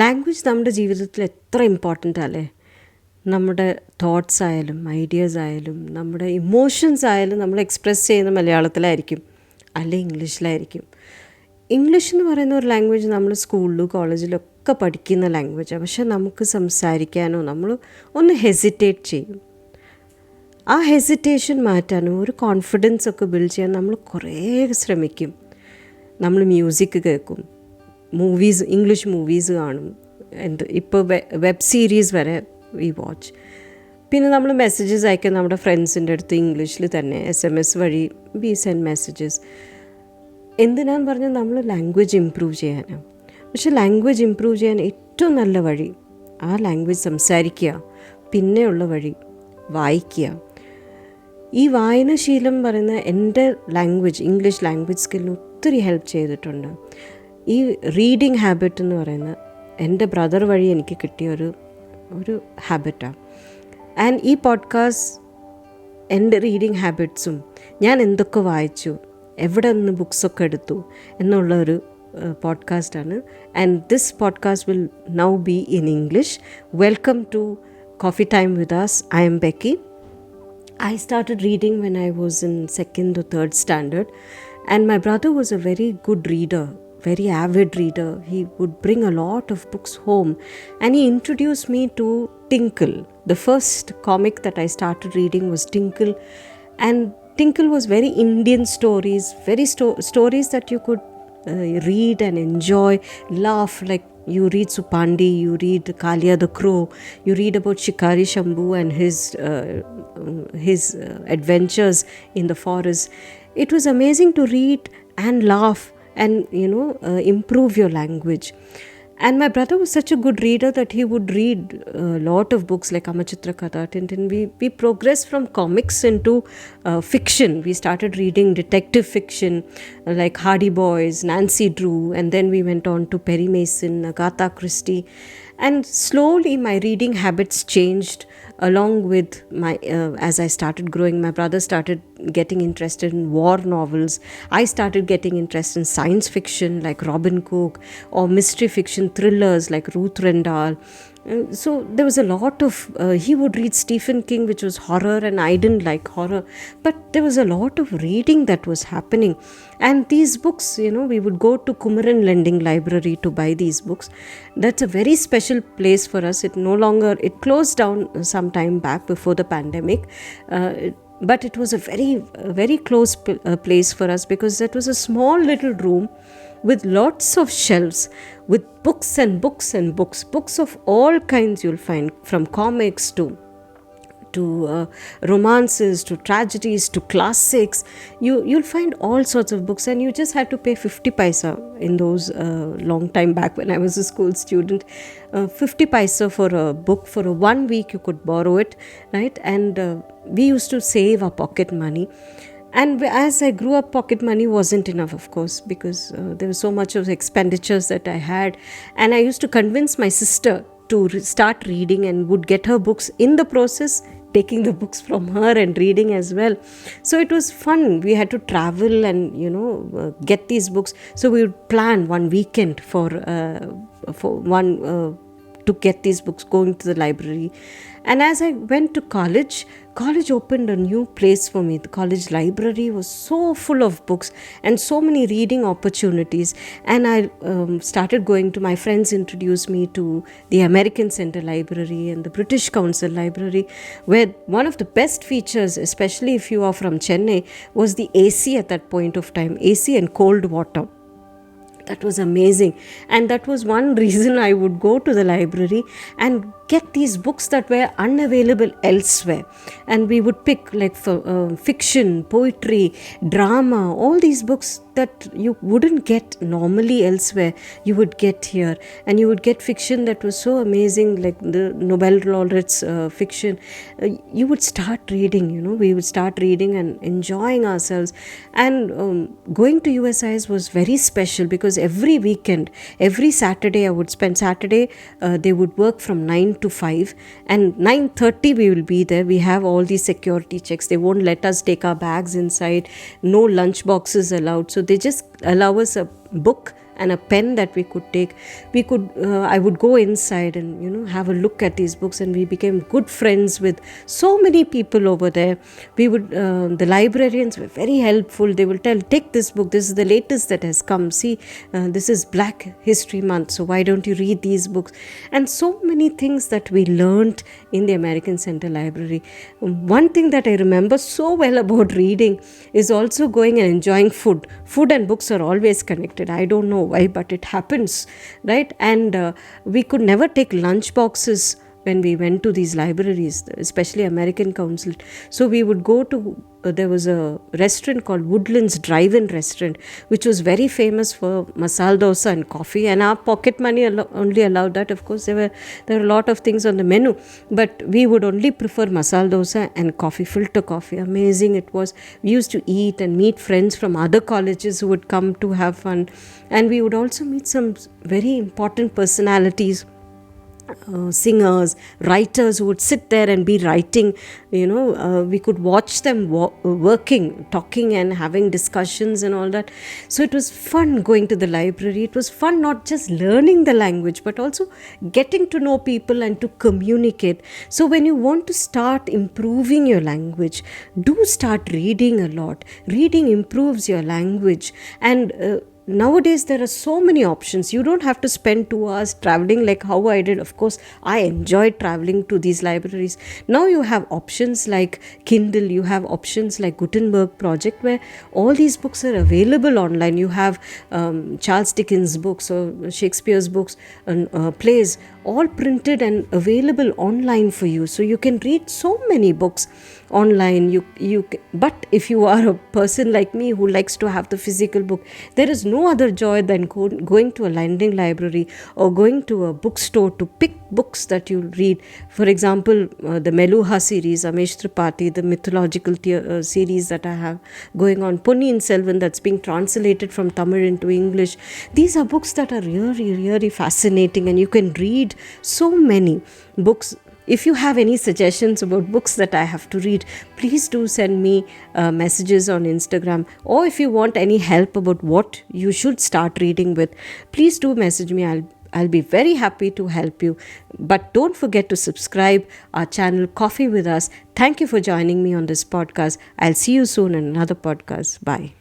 Language നമ്മുടെ ജീവിതത്തിൽ എത്ര ഇമ്പോർട്ടൻ്റ് അല്ലേ? നമ്മുടെ തോട്ട്സ് ആയാലും ഐഡിയാസ് ആയാലും നമ്മുടെ ഇമോഷൻസ് ആയാലും നമ്മൾ എക്സ്പ്രസ് ചെയ്യുന്ന മലയാളത്തിലായിരിക്കും, അല്ലെങ്കിൽ ഇംഗ്ലീഷിലായിരിക്കും. ഇംഗ്ലീഷ് എന്ന് പറയുന്ന ഒരു ലാംഗ്വേജ് നമ്മൾ സ്കൂളിലും കോളേജിലൊക്കെ പഠിക്കുന്ന ലാംഗ്വേജാണ്. പക്ഷെ നമുക്ക് സംസാരിക്കാനോ നമ്മൾ ഒന്ന് ഹെസിറ്റേറ്റ് ചെയ്യും. ആ ഹെസിറ്റേഷൻ മാറ്റാനും ഒരു കോൺഫിഡൻസ് ഒക്കെ ബിൽഡ് ചെയ്യാൻ നമ്മൾ കുറേ ശ്രമിക്കും. നമ്മൾ മ്യൂസിക് കേൾക്കും, ഇംഗ്ലീഷ് മൂവീസ് കാണും, ഇപ്പോൾ വെബ് സീരീസ് വരെ വി വാച്ച്. പിന്നെ നമ്മൾ മെസ്സേജസ് അയക്കും നമ്മുടെ ഫ്രണ്ട്സിൻ്റെ അടുത്ത് ഇംഗ്ലീഷിൽ തന്നെ, SMS വഴി വി സെൻഡ് മെസ്സേജസ്. എന്തിനാന്ന് പറഞ്ഞാൽ നമ്മൾ ലാംഗ്വേജ് ഇമ്പ്രൂവ് ചെയ്യാനാണ്. പക്ഷെ ലാംഗ്വേജ് ഇമ്പ്രൂവ് ചെയ്യാൻ ഏറ്റവും നല്ല വഴി ആ ലാംഗ്വേജ് സംസാരിക്കുക, പിന്നെയുള്ള വഴി വായിക്കുക. ഈ വായനാശീലം പറയുന്ന എൻ്റെ ഇംഗ്ലീഷ് ലാംഗ്വേജ് സ്കില്ലിന് ഒത്തിരി ഹെൽപ്പ് ചെയ്തിട്ടുണ്ട്. ഈ റീഡിങ് ഹാബിറ്റ് എന്ന് പറയുന്ന എൻ്റെ ബ്രദർ വഴി എനിക്ക് കിട്ടിയ ഒരു ഹാബിറ്റാണ്. ആൻഡ് ഈ പോഡ്കാസ്റ്റ് എൻ്റെ റീഡിങ് ഹാബിറ്റ്സും ഞാൻ എന്തൊക്കെ വായിച്ചു, എവിടെ നിന്ന് ബുക്സൊക്കെ എടുത്തു എന്നുള്ള ഒരു പോഡ്കാസ്റ്റാണ്. And this podcast will now be in English. Welcome to Coffee Time with Us. I am Becky. I started reading when I was in 2nd or 3rd standard, and my brother was a very good reader, very avid reader. He would bring a lot of books home, and he introduced me to Tinkle. The first comic that I started reading was Tinkle, and Tinkle was very Indian stories, very stories that you could read and enjoy, laugh. Like you read Supandi, you read Kalia the Crow, you read about Shikari Shambhu and his adventures in the forest. It was amazing to read and laugh and improve your language. And my brother was such a good reader that he would read a lot of books like Amachitra Katha, Tintin. We progressed from comics into fiction. We started reading detective fiction like Hardy Boys, Nancy Drew, and then we went on to Perry Mason, Agatha Christie. And slowly my reading habits changed along with as I started growing. My brother started getting interested in war novels. I started getting interested in science fiction like Robin Cook, or mystery fiction thrillers like Ruth Rendell. So there was a lot of he would read Stephen King, which was horror, and I didn't like horror, but there was a lot of reading that was happening. And these books, we would go to Kumaran Lending Library to buy these books. That's a very special place for us. It closed down some time back before the pandemic, but it was a very, very close place for us, because that was a small little room with lots of shelves with books and books and books of all kinds. You'll find from comics to romances to tragedies to classics. You'll find all sorts of books, and you just had to pay 50 paisa in those long time back when I was a school student. 50 paisa for a book. For 1 week you could borrow it, right? And we used to save our pocket money. And as I grew up, pocket money wasn't enough, of course, because there was so much of expenditures that I had. And I used to convince my sister to start reading, and would get her books, in the process taking the books from her and reading as well. So it was fun. We had to travel and get these books. So we would plan one weekend for one to get these books, going to the library. And as I went to college opened a new place for me. The college library was so full of books and so many reading opportunities. And I started going to, my friends introduced me to the American Center Library and the British Council Library, where one of the best features, especially if you are from Chennai, was the AC at that point of time, AC and cold water. That was amazing. And that was one reason I would go to the library and get these books that were unavailable elsewhere. And we would pick like for fiction, poetry, drama, all these books that you wouldn't get normally elsewhere, you would get here. And you would get fiction that was so amazing, like the Nobel laureates fiction. You would start reading, we would start reading and enjoying ourselves. And going to USIS was very special, because every weekend, every Saturday, I would spend Saturday, they would work from 9 to 5, and 9:30 we will be there. We have all these security checks. They won't let us take our bags inside, no lunch boxes allowed. So they just allow us a book and a pen that we could take. I would go inside and have a look at these books, and we became good friends with so many people over there. The librarians were very helpful. They will tell, take this book, this is the latest that has come, see, this is Black History Month, so why don't you read these books? And so many things that we learned in the American Center Library. One thing that I remember so well about reading is also going and enjoying food. Food and books are always connected. I don't know why, but it happens, right? And we could never take lunch boxes when we went to these libraries, especially American Council. So we would go to, there was a restaurant called Woodlands Drive-In Restaurant, which was very famous for masala dosa and coffee, and our pocket money only allowed that. Of course, there were a lot of things on the menu, but we would only prefer masala dosa and coffee, filter coffee. Amazing it was. We used to eat and meet friends from other colleges who would come to have fun, and we would also meet some very important personalities, singers, writers who would sit there and be writing. We could watch them working, talking and having discussions and all that. So it was fun going to the library. It was fun not just learning the language, but also getting to know people and to communicate. So when you want to start improving your language, do start reading a lot. Reading improves your language, and nowadays there are so many options. You don't have to spend 2 hours traveling like how I did. Of course, I enjoyed traveling to these libraries. Now you have options like Kindle, you have options like Gutenberg Project, where all these books are available online. You have Charles Dickens books or Shakespeare's books and plays, all printed and available online for you. So you can read so many books online. But if you are a person like me who likes to have the physical book, there is no other joy than going to a London library or going to a bookstore to pick books that you read. For example, the Meluha series, Amesh Tripathi, the mythological series that I have going on, Ponniyin Selvan, that's being translated from Tamil into English. These are books that are really, really fascinating, and you can read so many books. If you have any suggestions about books that I have to read, please do send me messages on Instagram. Or if you want any help about what you should start reading with, please do message me. I'll be very happy to help you. But don't forget to subscribe our channel Coffee With Us. Thank you for joining me on this podcast. I'll see you soon in another podcast. Bye.